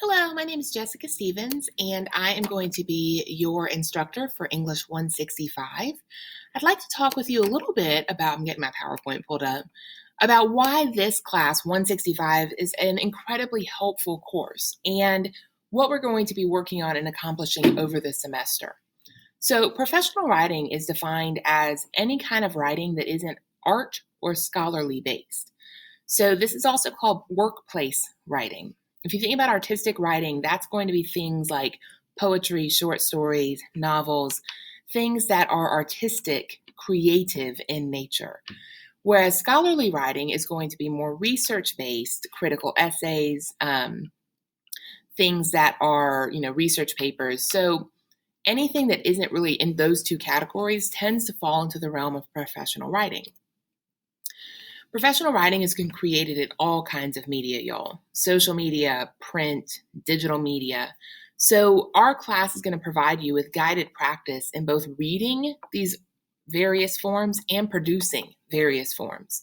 Hello, my name is Jessica Stevens, and I am going to be your instructor for English 165. I'd like to talk with you a little bit about, I'm getting my PowerPoint pulled up, about why this class 165 is an incredibly helpful course and what we're going to be working on and accomplishing over the semester. So, professional writing is defined as any kind of writing that isn't art or scholarly based. So this is also called workplace writing. If you think about artistic writing, that's going to be things like poetry, short stories, novels, things that are artistic, creative in nature. Whereas scholarly writing is going to be more research based, critical essays, things that are, research papers. So anything that isn't really in those two categories tends to fall into the realm of professional writing. Professional writing has been created in all kinds of media, y'all. Social media, print, digital media. So our class is going to provide you with guided practice in both reading these various forms and producing various forms.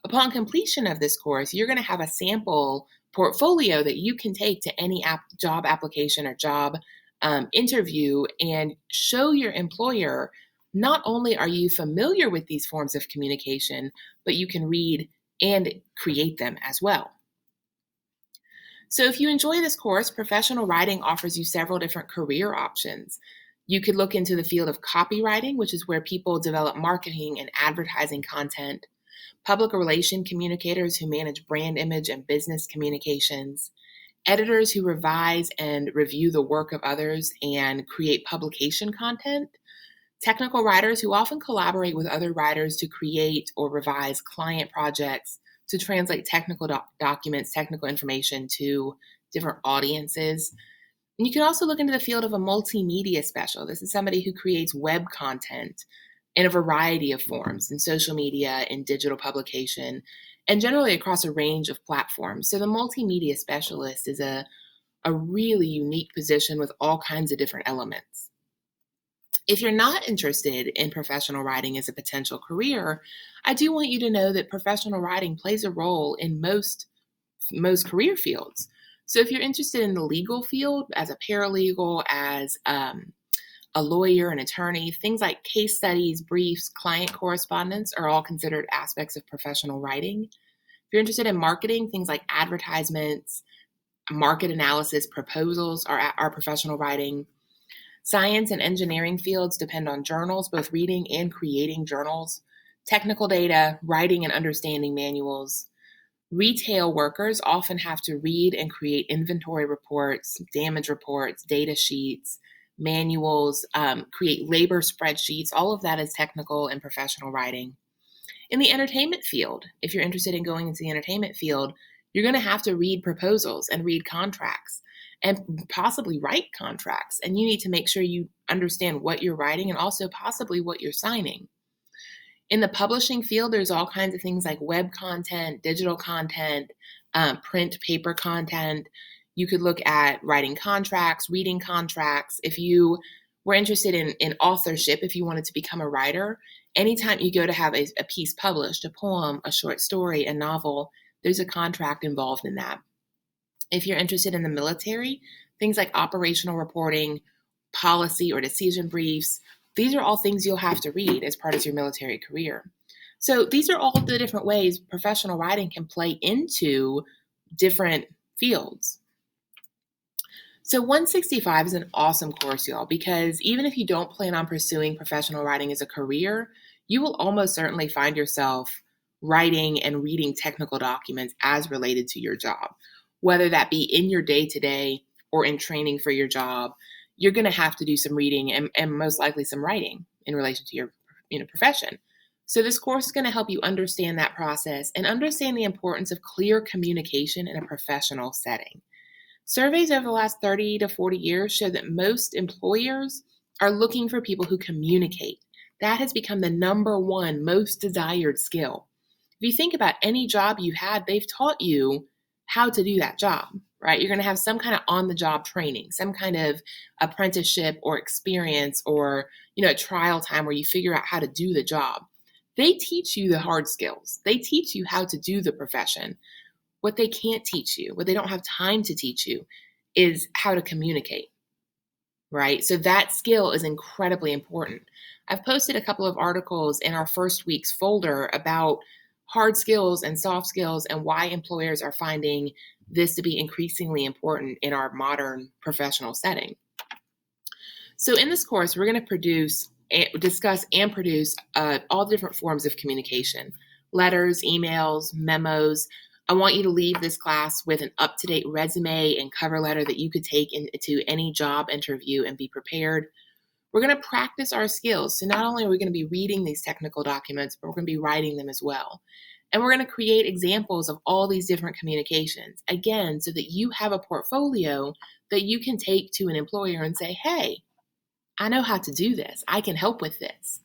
Upon completion of this course, you're going to have a sample portfolio that you can take to any job application or job interview and show your employer not only are you familiar with these forms of communication, but you can read and create them as well. So if you enjoy this course, professional writing offers you several different career options. You could look into the field of copywriting, which is where people develop marketing and advertising content, public relation communicators who manage brand image and business communications, editors who revise and review the work of others and create publication content, technical writers who often collaborate with other writers to create or revise client projects, to translate technical documents, technical information to different audiences. And you can also look into the field of a multimedia specialist. This is somebody who creates web content in a variety of forms, in social media, in digital publication, and generally across a range of platforms. So the multimedia specialist is a really unique position with all kinds of different elements. If you're not interested in professional writing as a potential career, I do want you to know that professional writing plays a role in most career fields. So if you're interested in the legal field as a paralegal, as a lawyer, an attorney, things like case studies, briefs, client correspondence are all considered aspects of professional writing. If you're interested in marketing, things like advertisements, market analysis, proposals are professional writing. Science and engineering fields depend on journals, both reading and creating journals, technical data, writing and understanding manuals. Retail workers often have to read and create inventory reports, damage reports, data sheets, manuals, create labor spreadsheets. All of that is technical and professional writing. In the entertainment field, if you're interested in going into the entertainment field, you're going to have to read proposals and read contracts and possibly write contracts. And you need to make sure you understand what you're writing and also possibly what you're signing. In the publishing field, there's all kinds of things like web content, digital content, print, paper content. You could look at writing contracts, reading contracts. If you were interested in authorship, if you wanted to become a writer, anytime you go to have a piece published, a poem, a short story, a novel, there's a contract involved in that. If you're interested in the military, things like operational reporting, policy or decision briefs, these are all things you'll have to read as part of your military career. So these are all the different ways professional writing can play into different fields. So 165 is an awesome course, y'all, because even if you don't plan on pursuing professional writing as a career, you will almost certainly find yourself writing and reading technical documents as related to your job. Whether that be in your day-to-day or in training for your job, you're going to have to do some reading and most likely some writing in relation to your profession. So this course is going to help you understand that process and understand the importance of clear communication in a professional setting. Surveys over the last 30 to 40 years show that most employers are looking for people who communicate. That has become the number one most desired skill. If you think about any job you had, they've taught you how to do that job, right? You're going to have some kind of on-the-job training, some kind of apprenticeship or experience or, a trial time where you figure out how to do the job. They teach you the hard skills. They teach you how to do the profession. What they can't teach you, what they don't have time to teach you, is how to communicate, right? So that skill is incredibly important. I've posted a couple of articles in our first week's folder about hard skills and soft skills and why employers are finding this to be increasingly important in our modern professional setting. So in this course, we're going to discuss and produce all the different forms of communication: letters, emails, memos. I want you to leave this class with an up-to-date resume and cover letter that you could take into any job interview and be prepared. We're going to practice our skills. So not only are we going to be reading these technical documents, but we're going to be writing them as well. And we're going to create examples of all these different communications, again, so that you have a portfolio that you can take to an employer and say, hey, I know how to do this. I can help with this.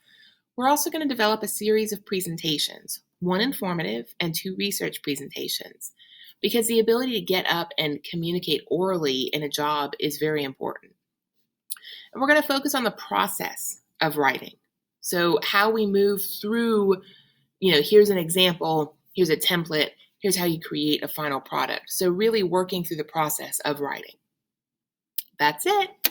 We're also going to develop a series of presentations, 1 informative and 2 research presentations, because the ability to get up and communicate orally in a job is very important. And we're going to focus on the process of writing. So how we move through, here's an example, here's a template, here's how you create a final product. So really working through the process of writing. That's it.